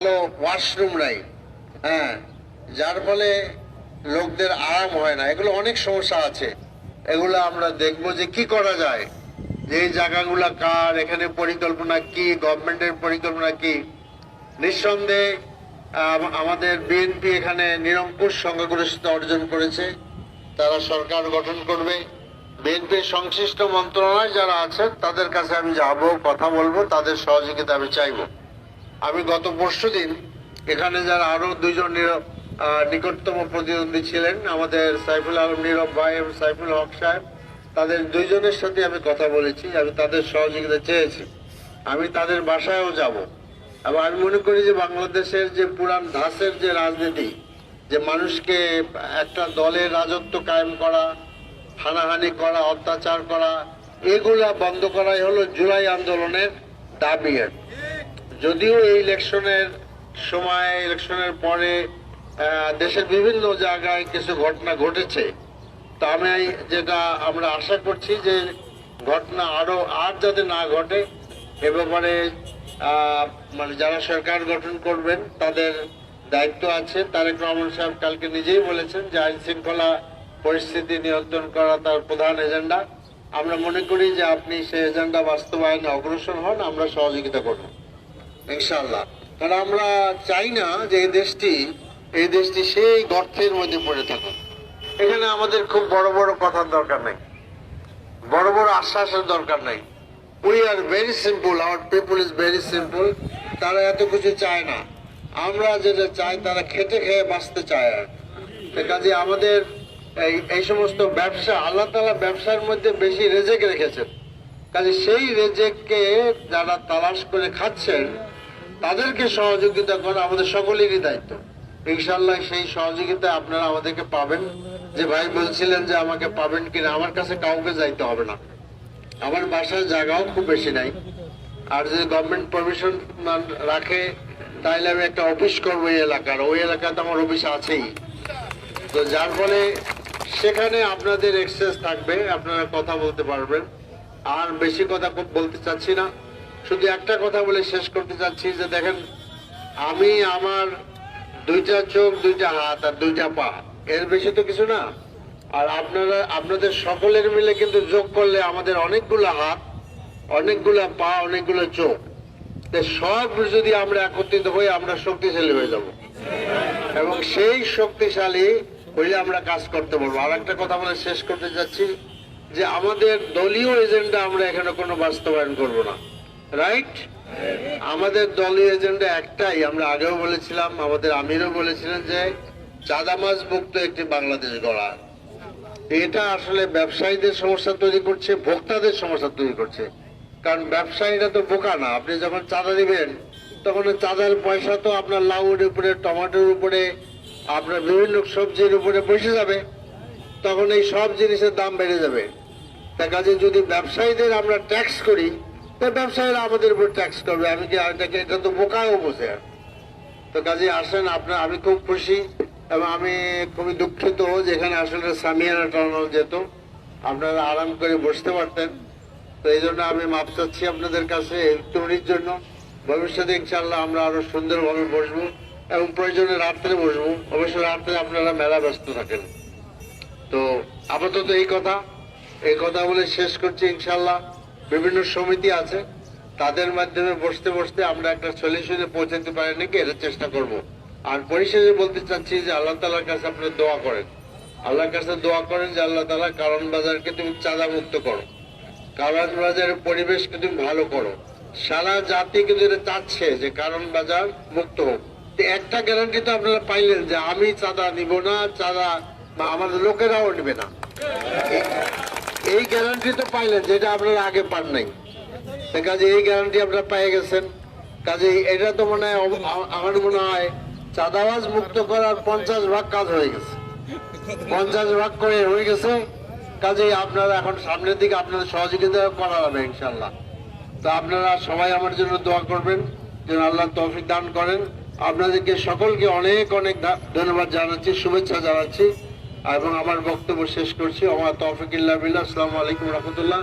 Washroom নাই, হ্যাঁ, যার ফলে লোকদের আরাম হয় না। এগুলো অনেক সমস্যা আছে, এগুলো আমরা দেখবো যে কি করা যায়, যে এই জায়গাগুলা কার, এখানে পরিকল্পনা কি, গভর্নমেন্টের পরিকল্পনা কি। নিঃসন্দেহে আমাদের বিএনপি এখানে নিরঙ্কুশ সংখ্যাগরিষ্ঠতা অর্জন করেছে, তারা সরকার গঠন করবে। বিএনপির সংশ্লিষ্ট মন্ত্রণালয় যারা আছেন তাদের কাছে আমি যাব, কথা বলবো, তাদের সহযোগিতা আমি চাইবো। আমি গত পরশুদিন এখানে যারা আরো দুইজন নিকটতম প্রতিদ্বন্দ্বী ছিলেন, আমাদের সাইফুল আলম নীরব ভাই এবং সাইফুল হক সাহেব, তাদের দুইজনের সাথে আমি কথা বলেছি, আমি তাদের সহযোগিতা চেয়েছি। আমি তাদের বাসায়ও যাব। এবং আমি মনে করি যে বাংলাদেশের যে পুরান ধাঁচের যে রাজনীতি, যে মানুষকে একটা দলের রাজত্ব কায়েম করা, হানাহানি করা, অত্যাচার করা, এগুলা বন্ধ করাই হলো জুলাই আন্দোলনের দাবি। যদিও এই ইলেকশনের সময়, ইলেকশনের পরে দেশের বিভিন্ন জায়গায় কিছু ঘটনা ঘটেছে, তা আমি যেটা আমরা আশা করছি যে ঘটনা আর যাতে না ঘটে, এ ব্যাপারে মানে যারা সরকার গঠন করবেন তাদের দায়িত্ব আছে। তারেক রহমান সাহেব কালকে নিজেই বলেছেন যে আইন শৃঙ্খলা পরিস্থিতি নিয়ন্ত্রণ করা তার প্রধান এজেন্ডা। আমরা মনে করি যে আপনি সেই এজেন্ডা বাস্তবায়নে অগ্রসর হন, আমরা সহযোগিতা করব ইনশাআল্লাহ। কারণ আমরা চাই না যে এই দেশটি সেই গর্তের মধ্যে পড়ে থাকুক। এখানে আমাদের খুব বড় বড় কথার দরকার নেই, বড় বড় আশ্বাসের দরকার নেই। We are very simple, hour people is very simple. তারা এত কিছু চায় না, আমরা যেটা চাই তারা খেটে খেয়ে বাঁচতে চায়। আর কাজে আমাদের এই সমস্ত ব্যবসা, আল্লাহ তাআলা ব্যবসার মধ্যে বেশি রেজেক রেখেছেন। কাজে সেই রেজেককে যারা তালাশ করে খাচ্ছেন তাদেরকে সহযোগিতা করা আমাদের সকলেরই দায়িত্ব। ইনশাআল্লাহ সেই সহযোগিতা আপনারা আমাদেরকে পাবেন। যে ভাই বলছিলেন যে আমাকে পাবেন কিনা, আমার কাছে কাউকে যাইতে হবে না, আমার বাসার জায়গাও খুব বেশি নাই। আর যদি গভর্নমেন্ট পারমিশন রাখে তাইলে আমি একটা অফিস করবো এই এলাকার, ওই এলাকাতে আমার অফিস আছেই। তো যার ফলে সেখানে আপনাদের এক্সেস থাকবে, আপনারা কথা বলতে পারবেন। আর বেশি কথা খুব বলতে চাচ্ছি না, শুধু একটা কথা বলে শেষ করতে চাচ্ছি যে দেখেন, আমি আমার দুইটা চোখ, দুইটা হাত আর দুইটা পা, এর বেশি তো কিছু না। আর আপনাদের সকলের মিলে কিন্তু যোগ করলে আমাদের অনেকগুলো হাত, অনেকগুলো পা, অনেকগুলো চোখ, সব যদি আমরা একত্রিত হই আমরা শক্তিশালী হয়ে যাব। এবং সেই শক্তিশালী হইলে আমরা কাজ করতে পারবো। আর একটা কথা বলে শেষ করতে চাচ্ছি যে আমাদের দলীয় এজেন্ডা আমরা এখানে কোনো বাস্তবায়ন করব না, রাইট? আমাদের দলীয় এজেন্ডা একটাই, আমরা আগেও বলেছিলাম, আমাদের আমিরও বলেছিলেন যে চাঁদাবাজ মুক্ত একটি বাংলাদেশ গড়া। এটা আসলে ব্যবসায়ীদের সমস্যা তৈরি করছে, ভোক্তাদের সমস্যা তৈরি করছে। কারণ ব্যবসায়ীরা তো বোকা না, আপনি যখন চাঁদা দিবেন তখন চাঁদার পয়সা তো আপনার লাউয়ের উপরে, টমেটোর উপরে, আপনার বিভিন্ন সবজির উপরে বসে যাবে, তখন এই সব জিনিসের দাম বেড়ে যাবে। তার কাজে যদি ব্যবসায়ীদের আমরা ট্যাক্স করি, তো ব্যবসায়ীরা আমাদের উপর ট্যাক্স করবে। আমি কি এটা তো বোকাও বোঝে। তো কাজে আসেন আপনার, আমি খুব খুশি এবং আমি খুবই দুঃখিত যেখানে আসলে সামিয়ানা টানানো যেত, আপনারা আরাম করে বসতে পারতেন। তো এই জন্য আমি মাপ চাচ্ছি আপনাদের কাছে একটুর জন্য। ভবিষ্যতে ইনশাআল্লাহ আমরা আরো সুন্দরভাবে বসবো এবং প্রয়োজনে রাত্রে বসবো। অবশ্য রাত্রে আপনারা মেলা ব্যস্ত থাকেন। তো আপাতত এই কথা বলে শেষ করছি। ইনশাআল্লাহ বিভিন্ন সমিতি আছে, তাদের মাধ্যমে বসতে বসতে আমরা একটা সলিউশনে পৌঁছাতে পারি নাকি এটা চেষ্টা করব। আর পরিশেষে বলতে চাচ্ছি যে আল্লাহ তাআলার কাছে আপনারা দোয়া করেন, আল্লাহর কাছে দোয়া করেন যে আল্লাহ তাআলা কারণ বাজারকে তুমি চাঁদা মুক্ত করো, কারণ বাজারের পরিবেশকে তুমি ভালো করো। সারা জাতি কিন্তু এটা চাচ্ছে যে কারণ বাজার মুক্ত হোক। একটা গ্যারান্টি তো আপনারা পাইলেন যে আমি চাঁদা নিব না, চাঁদা আমাদের লোকেরাও নেবে না, এই গ্যারান্টি তো পাইলেন, যেটা আপনারা আগে পান নাই। কাজে এই গ্যারান্টি আপনারা পেয়ে গেছেন। কাজে এটা তো মনে হয়, আমার মনে হয় চাঁদাবাজ মুক্ত করার 50 ভাগ কাজ হয়ে গেছে, 50 ভাগ করে হয়ে গেছে। কাজেই আপনারা এখন সামনের দিকে আপনাদের সহযোগিতা করা হবে ইনশাল্লাহ। তো আপনারা সবাই আমার জন্য দোয়া করবেন যেন আল্লাহ তৌফিক দান করেন। আপনাদেরকে সকলকে অনেক অনেক ধন্যবাদ জানাচ্ছি, শুভেচ্ছা জানাচ্ছি এবং আমার বক্তব্য শেষ করছি। আমার তৌফিক ইল্লা বিল্লাহ। আসসালামু আলাইকুম ওয়া রাহমাতুল্লাহ।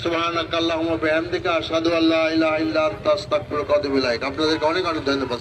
সুবহানাকা আল্লাহুম্মা ওয়া বিহামদিকা আশহাদু আল্লা ইলাহা ইল্লা আনতা আস্তাগফিরুকা ওয়া আতুবু ইলাইক। আপনাদেরকে অনেক অনেক ধন্যবাদ।